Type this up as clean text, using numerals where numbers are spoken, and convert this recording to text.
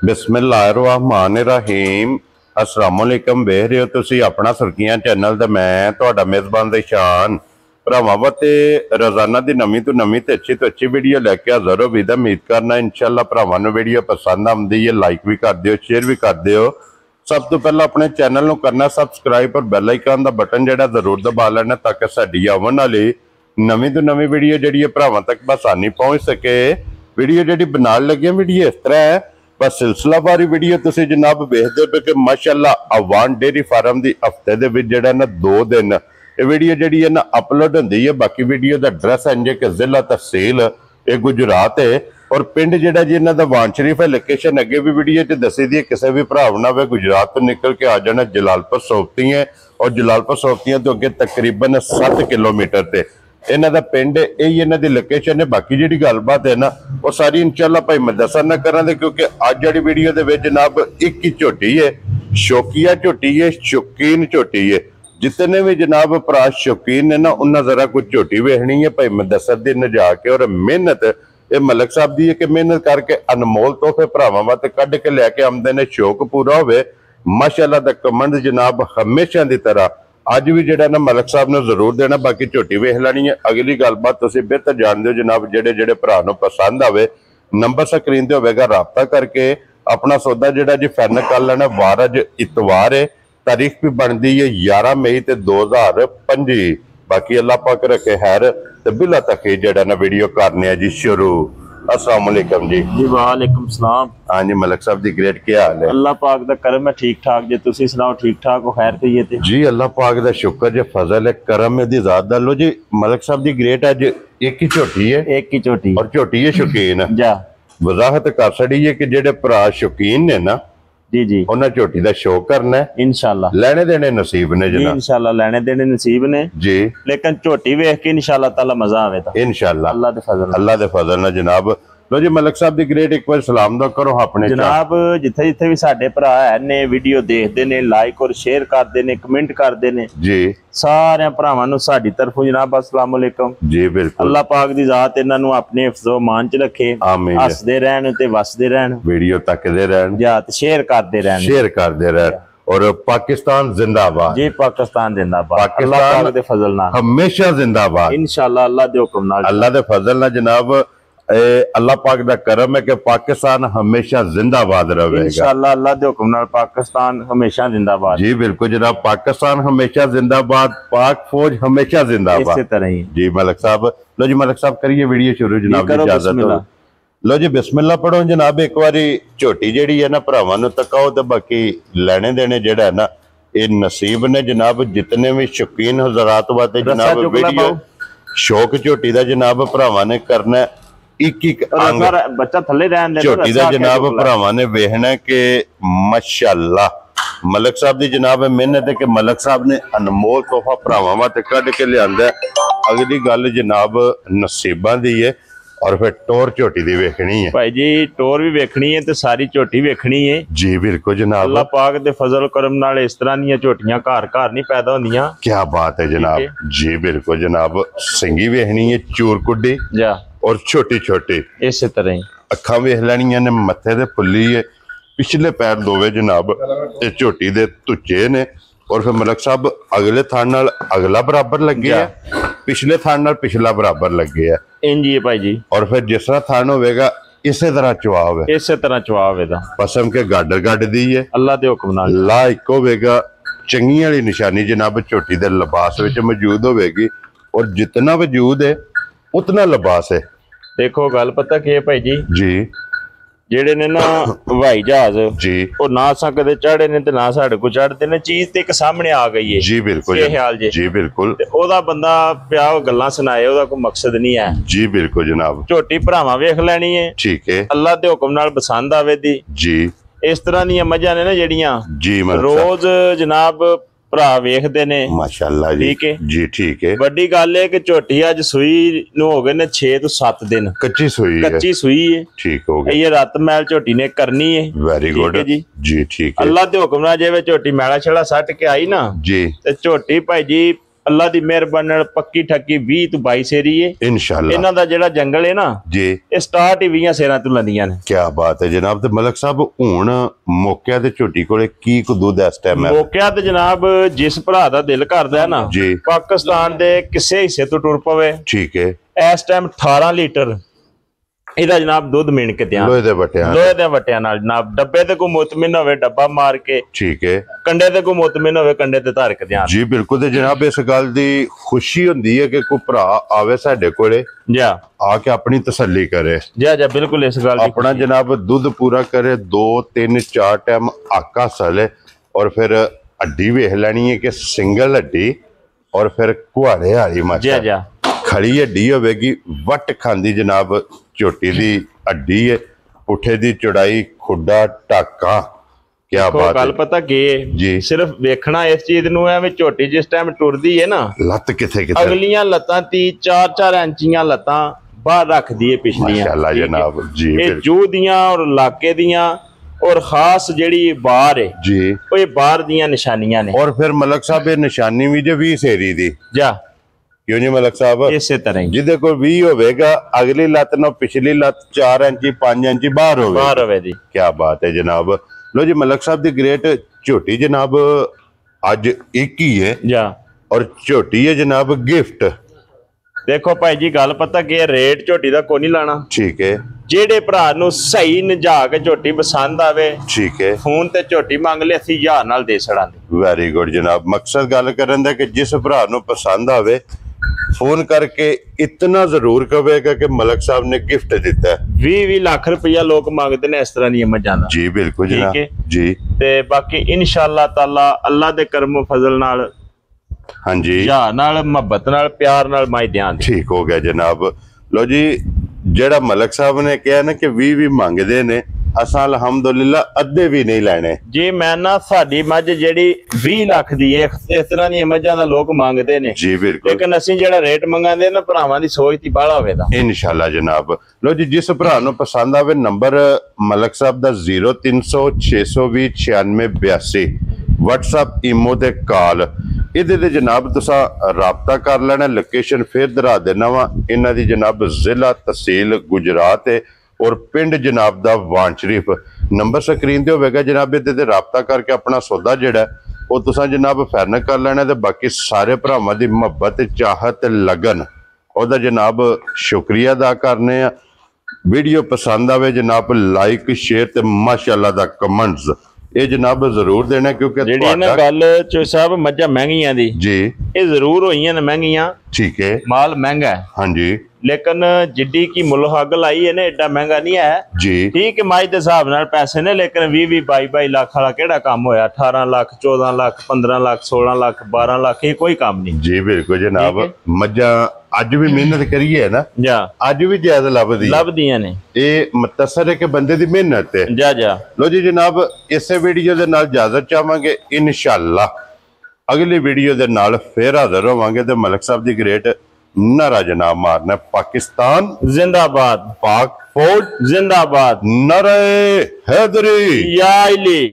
बिस्मिल्लाहिर्रहमानिर्रहीम अस्सलाम वालेकुम। वेख रहे हो तुसी अपना सुर्खियां चैनल ते मैं तुहाडा मेज़बान ज़ीशान। भरावां ते रोजाना दी नवीं तो अच्छी वीडियो लैके हाज़र हो। विदा उम्मीद करना इंशाअल्लाह भरावां नूं वीडियो पसंद आउंदी है। लाइक भी कर दिओ, शेयर भी कर दिओ। सब तो पहला अपने चैनल नूं करना सबसक्राइब और बैल आइकन दा बटन जिहड़ा जरूर दबा लेना ताकि साडी आउण वाली नवीं तो नवीं वीडियो जिहड़ी है भरावां तक बसानी पहुंच सके। वीडियो जिहड़ी बनाण लगे वीडियो इस तरह है, बस सिलसिलावारी वीडियो तुसी जनाब वेखदे पे कि माशाअल्लाह अवान डेयरी फार्म दी हफ्ते दे विच जिहड़ा ना 2 दिन ये वीडियो जिहड़ी है ना अपलोड हुंदी है। बाकी वीडियो दा एड्रैस है जे कि जिला तहसील ये गुजरात है और पिंड जिहड़ा जी इन्हां दा वान शरीफ है। लोकेशन अगे भी वीडियो च दसी दी है। किसी भी भरा ना वे गुजरात तो निकल के आ जाना जलालपुर सोबती है और जलालपुर सोबतियां तो अगे तकरीबन 7 किलोमीटर ते इन्हां दा पिंड यही इन्हां दी लोकेशन है। बाकी जिहड़ी गलबात है ना वो सारी इंशाअल्लाह भाई मैं दसा ना करा दे, क्योंकि अज जिहड़ी वीडियो दे विच जनाब एक ही झोटी है, शौकिया झोटी है, शौकीन झोटी है। जितने भी जनाब भरा शौकीन ने ना उन्हें जरा कुछ झोटी वेखनी है भाई मैं दसा दिन जाके। और मेहनत ये मलक साहब दी है कि मेहनत करके अनमोल तोहफे भरावां वास्ते कढ के लैके आमदे ने। शौक पूरा होवे माशाअल्लाह दा कमेंट जनाब हमेशा की तरह अज भी जिहड़ा ना मलक साहब ने जरूर देना। बाकी झोटी वेख लैनी है। अगली गलबात तुसीं बेहतर जानदे हो जनाब। जेड़े जेड़े भरा नूं पसंद आवे नंबर स्क्रीन ते होवेगा, राबता करके अपना सौदा जिहड़ा जी फाइनल कर लेना। वार अज इतवार है, तारीख भी बनती है 11 मई ते 2025। बाकी अल्लाह पाक रखे खैर ते बिला तक जिहड़ा ना वीडियो करने जी शुरू। अस्सलाम वालेकुम जी। जी वालेकुम सलाम। हाँ जी मलक साहब दी ग्रेट क्या हाल है? अल्लाह पाक दा करम है, ठीक ठाक जे तुसी सुनाओ ठीक ठाक हो खैर कहिए ते? जी अल्लाह पाक दा शुक्र जे फजल है करम है दी ज़ात दा। लो जी मलक साहब दी ग्रेट अज एक ही झोटी है, एक ही झोटी और झोटी है शौकीन। जा वजाहत कर छड़ी है कि जेडे भरा शौकीन ने ना जी जी उन्हें झोटी दा शौक करना है। इंशाअल्लाह लेने देने नसीब ने जनाब। इंशाअल्लाह लेने देने नसीब ने जी, लेकिन झोटी वेख के इंशाअल्लाह ताला मजा आवे ता इंशाअल्लाह अल्लाह दे फजल ना जनाब। लो जी मलक साहब दी ग्रेट एक बार सलाम दो करो अपने जनाब। जिथे जिथे भी साडे भरा है ने वीडियो देखदे ने, लाइक और शेयर करदे ने, कमेंट करदे ने जी, सारे भरावां नूं साडी तरफों जनाब अस्सलाम वालेकुम जी। बिल्कुल अल्लाह पाक दी ज़ात इन्हां नूं अपने हिफ्ज़ो मान च रखे, आमीन। हसदे रहन ते वसदे रहन, वीडियो तकदे रहन, जा ते शेयर करदे रहन। और पाकिस्तान जिंदाबाद जी, पाकिस्तान जिंदाबाद। पाकिस्तान अल्लाह पाक दे फजल नाल हमेशा जिंदाबाद इंशाअल्लाह। अल्लाह दे हुक्म नाल, अल्लाह दे फजल नाल जनाब। अल्लाह पाक दा करम है कि पाकिस्तान हमेशा जिंदाबाद रहेगा इंशाअल्लाह। अल्लाह दे हुक्म नाल पाकिस्तान हमेशा जिंदाबाद। जी बिल्कुल जनाब, पाकिस्तान हमेशा जिंदाबाद, पाक फौज हमेशा जिंदाबाद। इसी तरह ही जी मलक साहब। लो जी मलक साहब करिए वीडियो शुरू जनाब, इजाजत हो। लो जी बिस्मिल्लाह पढ़ो जनाब। एक बारी झोटी जेड़ी है ना भरावां नूं तकाओ ते बाकी लेने देने जेड़ा है ना ये नसीब ने जनाब। जितने भी शौकीन हजरात वास्ते जनाब वीडियो शौक झोटी दा जनाब भरावां ने करना एक बच्चा थले रहन दे झोटी दा जनाब भरावां ने वेखना कि माशाअल्लाह मलक साहब दी जनाब मेहनत है कि मलक साहब ने अनमोल तोहफा भरावां वास्ते कढ के लियांदा। अगली गल जनाब नसीबां दी है और फिर टोर झोटी दी वेखनी है भाई जी। टोर भी वेखनी है ते सारी झोटी वेखनी है जी। बिल्कुल जनाब, अल्लाह पाक दे फजल करम नाल इस तरह दी झोटियां घर घर नहीं पैदा होंदियां। क्या बात है जनाब। जी बिल्कुल जनाब, सिंगी वेखनी है, चूर कुड्डी जा और छोटी छोटी इस तरह ही अखा वेख लैनियां ने, मत्थे ते फुल्ली है, पिछले पैर दोवे जनाब ये झोटी दे तुच्चे ने। और फिर मलक साहब अगले थान नाल अगला बराबर लगे है, पिछले थान नाल पिछला बराबर लगे है इंज ही भाई जी। और फिर जिस तरह थान होवेगा इसे तरह चुआव है, इस तरह चुआव है। पसम के गाडर गड दी है अल्लाह दे हुक्म नाल। ला एक होवेगा, चंगी वाली निशानी जनाब झोटी दे लिबास विच मौजूद होवेगी। और जितना वजूद है उतना लिबास है। देखो गल पता की है भाई जी, जी जेड़े ने ना हवाई जहाज जी और ना असां कदे चढ़े ने ते ना साडे को चढ़दे ने, चीज ते एक सामने आ गई है। जी बिल्कुल ये ख्याल जी। जी बिल्कुल ते ओदा बंदा पिया गल्लां सुनाए, ओदा कोई मकसद नहीं है। जी बिल्कुल जनाब, झोटी भरावां वेख लैनी है, ठीक है, अल्लाह दे हुक्म नाल पसंद आवे दी। जी इस तरह दी मजा ने ना जेड़ियां जी रोज जनाब भरा वेखदे ने माशाअल्लाह जी। ठीक है जी ठीक है। बड़ी गल है कि झोटी अज सूई नूं हो गए ने 6 तो 7 दिन कच्ची सूई है, कच्ची सूई है। ठीक हो गया। ये रात मैल झोटी ने करनी है। वेरी गुड जी जी ठीक है। अल्लाह दे हुक्म नाल जे झोटी मैला छेड़ा सट के आई ना जी ते झोटी भाई जी ਅੱਲਾ ਦੀ ਮਿਹਰਬਾਨੀ ਨਾਲ ਪੱਕੀ ਠੱਕੀ 20 ਤੋਂ 22 ਸੇਰੀ ਏ। इंशाल्लाह ਇਹਨਾਂ ਦਾ ਜਿਹੜਾ ਜੰਗਲ ਹੈ ਨਾ जी ਇਹ ਸਟਾਰਟ ਹੀ 20 ਸੇਰਾਂ ਤੋਂ ਲੰਦੀਆਂ ਨੇ। क्या बात है जनाब। ते मलक साहब हुण मौके ते झोटी कोले की कुछ दूध इस टाइम है? ਮੌਕਿਆ ਤੇ ਜਨਾਬ ਜਿਸ ਭਰਾ ਦਾ ਦਿਲ ਕਰਦਾ ਹੈ ਨਾ जी ਪਾਕਿਸਤਾਨ ਦੇ ਕਿਸੇ ਹਿੱਸੇ ਤੋਂ ਟੁਰ ਪਵੇ ठीक है। ਇਸ ਟਾਈਮ 18 ਲੀਟਰ ਇਹਦਾ ਜਨਾਬ ਦੁੱਧ ਮੀਣ ਕੇ ਤਿਆਰ। लोहे दे बटिया ਲੋਹੇ ਦੇ ਵਟਿਆਂ ਨਾਲ ਜਨਾਬ ਡੱਬੇ ਤੇ ਕੋਈ ਮੁਤਮਿਨ ਹੋਵੇ ਡੱਬਾ ਮਾਰ ਕੇ, ठीक है ਕੰਡੇ ਤੇ ਕੋਈ ਮੁਤਮਿਨ ਹੋਵੇ ਕੰਡੇ ਤੇ ਧਰ ਕੇ ਤਿਆਰ। जी बिल्कुल। ते जनाब इस गल दी खुशी हुंदी है कि कोई भरा आवे साडे कोले ਜਾ आके अपनी तसल्ली करे, ਜਾ ਬਿਲਕੁਲ ਇਸ ਗੱਲ ਦੀ अपना जनाब दूध पूरा करे, 2 3 4 टाइम आका सले और फिर हड्डी वेख लैनी है कि सिंगल हड्डी और फिर कुहाड़े वाली ਜਾ माचा ਜਾ खड़ी हड्डी होगी वट खांदी जनाब झोटी दी हड्डी है, पुठे दी चौड़ाई खुडा टाका। क्या ਦੇਖੋ बात ਗੱਲ है ਪਤਾ ਕੀ ਹੈ जी। ਸਿਰਫ ਵੇਖਣਾ ਇਸ ਚੀਜ਼ ਨੂੰ ਐਵੇਂ ਝੋਟੀ ਜਿਸ ਟਾਈਮ ਟੁਰਦੀ ਹੈ ਨਾ लत किथे किथे ਅਗਲੀਆਂ ਲੱਤਾਂ 4-4 ਇੰਚੀਆਂ ਲੱਤਾਂ ਬਾਹਰ ਰੱਖਦੀ ਹੈ ਪਿਛਲੀਆਂ। माशाल्लाह ठीक है? जनाब जी ਇਹ बिल्कुल। ਜੂ ਦੀਆਂ ਔਰ ਇਲਾਕੇ ਦੀਆਂ ਔਰ ਖਾਸ ਜਿਹੜੀ ਬਾਹਰ ਹੈ जी ਉਹ ਇਹ ਬਾਹਰ ਦੀਆਂ ਨਿਸ਼ਾਨੀਆਂ ਨੇ। और फिर मलक साहब ये निशानी भी जो 20 सेरी दी ਜਾ क्यों जी मलक साहब? ਇਸੇ ਤਰ੍ਹਾਂ ਹੀ जिदे को 20 होवेगा अगली लत ना पिछली लत 4 इंची 5 इंची बाहर होवे। ਬਾਹਰ ਹੋਵੇ ਦੀ। क्या बात है जनाब। लो जी मलक साहब दी ग्रेट झोटी जनाब अज एक ही है ਜਾ और झोटी है जनाब गिफ्ट। ਦੇਖੋ ਭਾਈ ਜੀ ਗੱਲ ਪਤਾ ਕੀ ਹੈ, ਰੇਟ ਝੋਟੀ ਦਾ ਕੋਈ ਨਹੀਂ ਲਾਣਾ। ठीक है ਜਿਹੜੇ ਭਰਾ ਨੂੰ ਸਹੀ ਨਜਾ ਕੇ ਝੋਟੀ ਪਸੰਦ ਆਵੇ ठीक है ਫੋਨ ਤੇ ਝੋਟੀ ਮੰਗ ਲੈ ਅਸੀਂ 1000 ਨਾਲ ਦੇ ਛੜਾਂਗੇ। वेरी गुड जनाब। मकसद गल करन दा कि जिस भरा नु पसंद आवे फोन करके इतना जरूर कहेगा कि मलक साहब ने गिफ्ट दिता है। 20 ਲੱਖ ਰੁਪਇਆ ਲੋਕ ਮੰਗਦੇ ਨੇ ਇਸ ਤਰ੍ਹਾਂ ਦੀਆਂ ਮੱਝਾਂ ਦਾ। जी बिल्कुल ठीक जनाब है। जी ਤੇ ਬਾਕੀ ਇਨਸ਼ਾਅੱਲਾ ਤਾਲਾ ਅੱਲਾ ਦੇ ਕਰਮ ਫਜ਼ਲ ਨਾਲ हाँ जी ਜਾ ਨਾਲ ਮੁਹੱਬਤ ਨਾਲ ਪਿਆਰ ਨਾਲ ਮਾਈ ਧਿਆਨ ਦੇ। ठीक हो गया जनाब। लो जी जेड़ा मलक साहब ने कहा ना कि 20 मंगदे ने असां अल्हम्दुलिल्लाह अद्धे भी नहीं लेने। ਜੀ ਮੈਂ ਨਾ ਸਾਡੀ ਮੱਝ ਜਿਹੜੀ 20 ਲੱਖ ਦੀ ਹੈ ਇਸ ਤਰ੍ਹਾਂ ਦੀਆਂ ਮੱਝਾਂ ਦਾ ਲੋਕ ਮੰਗਦੇ ਨੇ, जी बिल्कुल ਲੇਕਿਨ ਅਸੀਂ ਜਿਹੜਾ ਰੇਟ ਮੰਗਾਂਦੇ ਨਾ ਭਰਾਵਾਂ ਦੀ ਸੋਚ ਦੀ ਬਾਹਲਾ ਹੋਵੇ ਦਾ। इंशाल्लाह जनाब। लो जी जिस भरा नु पसंद आवे नंबर मलक साहब दा 0300 620 9682 WhatsApp ईमो ते कॉल ਇਹਦੇ ਤੇ ਜਨਾਬ ਤੁਸੀਂ ਰਾਬਤਾ ਕਰ ਲੈਣਾ। ਲੋਕੇਸ਼ਨ ਫੇਰ ਦਰਾ ਦੇਣਾ ਵਾ ਇਹਨਾਂ ਦੀ ਜਨਾਬ ਜ਼ਿਲ੍ਹਾ ਤਹਿਸੀਲ ਗੁਜਰਾਤ ਹੈ ਔਰ ਪਿੰਡ ਜਨਾਬ ਦਾ ਵਾਨ ਸ਼ਰੀਫ। ਨੰਬਰ ਸਕਰੀਨ ਤੇ ਹੋਵੇਗਾ ਜਨਾਬ, ਇਹਦੇ ਤੇ ਰਾਬਤਾ ਕਰਕੇ ਆਪਣਾ ਸੌਦਾ ਜਿਹੜਾ ਉਹ ਤੁਸੀਂ ਜਨਾਬ ਫੈਰਨ ਕਰ ਲੈਣਾ। ਤੇ ਬਾਕੀ ਸਾਰੇ ਭਰਾਵਾਂ ਦੀ ਮੁਹੱਬਤ ਚਾਹਤ ਲਗਨ ਉਹਦਾ ਜਨਾਬ ਸ਼ੁਕਰੀਆ ਅਦਾ ਕਰਨੇ ਆ। ਵੀਡੀਓ ਪਸੰਦ ਆਵੇ ਜਨਾਬ ਲਾਈਕ ਸ਼ੇਅਰ ਤੇ ਮਾਸ਼ਾਅੱਲਾ ਦਾ ਕਮੈਂਟਸ ਇਹ ਜਨਾਬ ਜ਼ਰੂਰ ਦੇਣਾ ਕਿਉਂਕਿ ਜਿਹੜੀ ਇਹਨਾਂ ਗੱਲ ਚ ਸਾਹਿਬ ਮੱਝਾਂ ਮਹਿੰਗੀਆਂ ਦੀ ਜੀ ਇਹ ਜ਼ਰੂਰ ਹੋਈਆਂ ਨੇ ਮਹਿੰਗੀਆਂ, ठीक है ਮਾਲ ਮਹਿੰਗਾ ਹੈ, हाँ जी ਲੇਕਿਨ ਜਿੱਡੀ ਕੀ ਮੁੱਲ ਹੱਗ ਲਾਈ ਇਹਨੇ ਏਡਾ ਮਹਿੰਗਾ ਨਹੀਂ ਹੈ। जी ਠੀਕ ਹੈ ਮੱਝ ਦੇ ਹਿਸਾਬ ਨਾਲ ਪੈਸੇ ਨੇ, ਲੇਕਿਨ 20 22 ਲੱਖ ਵਾਲਾ ਕਿਹੜਾ ਕੰਮ ਹੋਇਆ? 18 ਲੱਖ 14 ਲੱਖ 15 ਲੱਖ 16 ਲੱਖ 12 ਲੱਖ ਇਹ ਕੋਈ ਕੰਮ ਨਹੀਂ। जी बिल्कुल जनाब। ठीक मज्जा अज भी मेहनत करिए ना, ਜਾ अज भी ज्यादा लभदी ਲੱਭਦੀਆਂ ਨੇ। ये मुतसर है कि बंदे दी मेहनत है। ਜਾ ਜਾ लो जी जनाब इसे वीडियो दे नाल इजाजत चाहांगे इंशाअल्लाह अगली वीडियो दे नाल फिर हाजिर होवांगे ते मलक साहब दी ग्रेट नारा जनाब मारना पाकिस्तान जिंदाबाद, पाक फौज जिंदाबाद, नारे हैदरी। या इली।